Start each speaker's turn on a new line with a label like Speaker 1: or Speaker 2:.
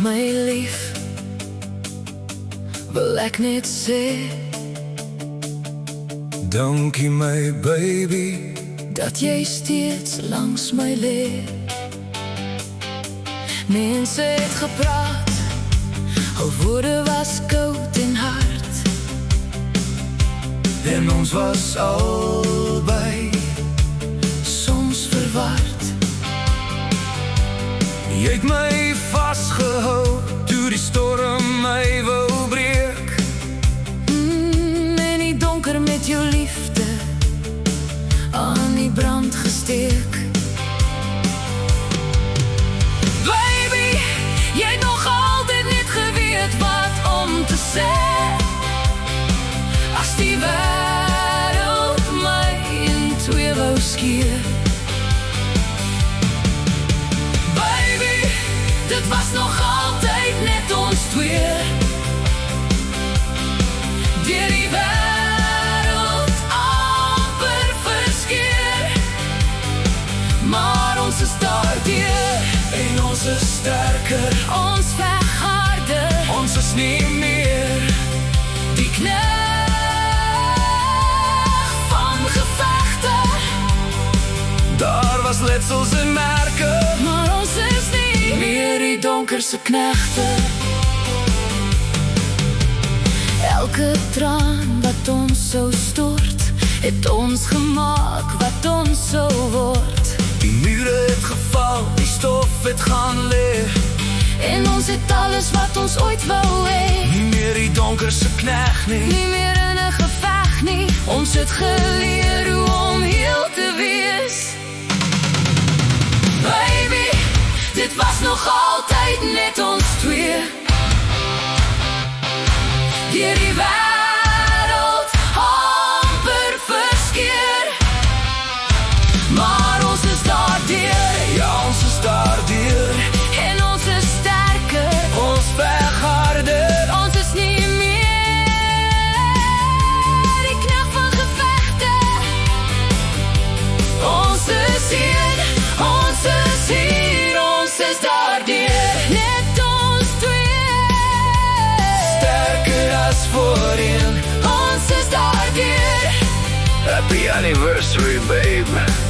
Speaker 1: my lief, wil ek net sê,
Speaker 2: dankie my baby,
Speaker 1: dat jy steeds langs my lê. Mense het gepraat, hul woorde was koud en hard,
Speaker 2: en ons was albei
Speaker 1: soms verward.
Speaker 2: Jy het my vastgehou, toe die storm my wou breek.
Speaker 1: En die donker met jou liefde aan die brand gesteek. Baby, jy het nog altyd net geweet wat om te sê, as die wêreld my in twee wou skeer. Dit was nog altyd net ons twee, deur die wêreld amper verskeer. Maar ons is daardeur,
Speaker 2: En ons is sterker,
Speaker 1: ons veg harder,
Speaker 2: ons is nie meer
Speaker 1: die knegt van gevegte.
Speaker 2: Daar was letsels en merke,
Speaker 1: Maar ons is nie meer die donkerse knegte. Elke traan wat ons sou stort, het ons gemaak wat ons sou word.
Speaker 2: die mure het geval, die stof het gaan lê.
Speaker 1: En ons het alles wat ons ooit wou hê.
Speaker 2: Nie meer die donkerse knegt nie,
Speaker 1: Nie meer in 'n geveg nie, ons het geleer hoe om heel te wees. Baby, dit was nog altyd net ons twee, deur die wêreld amper verskeer. Maar ons is daardeur,
Speaker 2: ja ons is daardeur,
Speaker 1: en ons is sterker,
Speaker 2: ons veg harder.
Speaker 1: ons is nie meer die knegt van gevegte. Ons is hier, ons is hier, ons is daardeur, net ons twee,
Speaker 2: Sterker as voorheen,
Speaker 1: ons is daardeur.
Speaker 2: happy anniversary babe.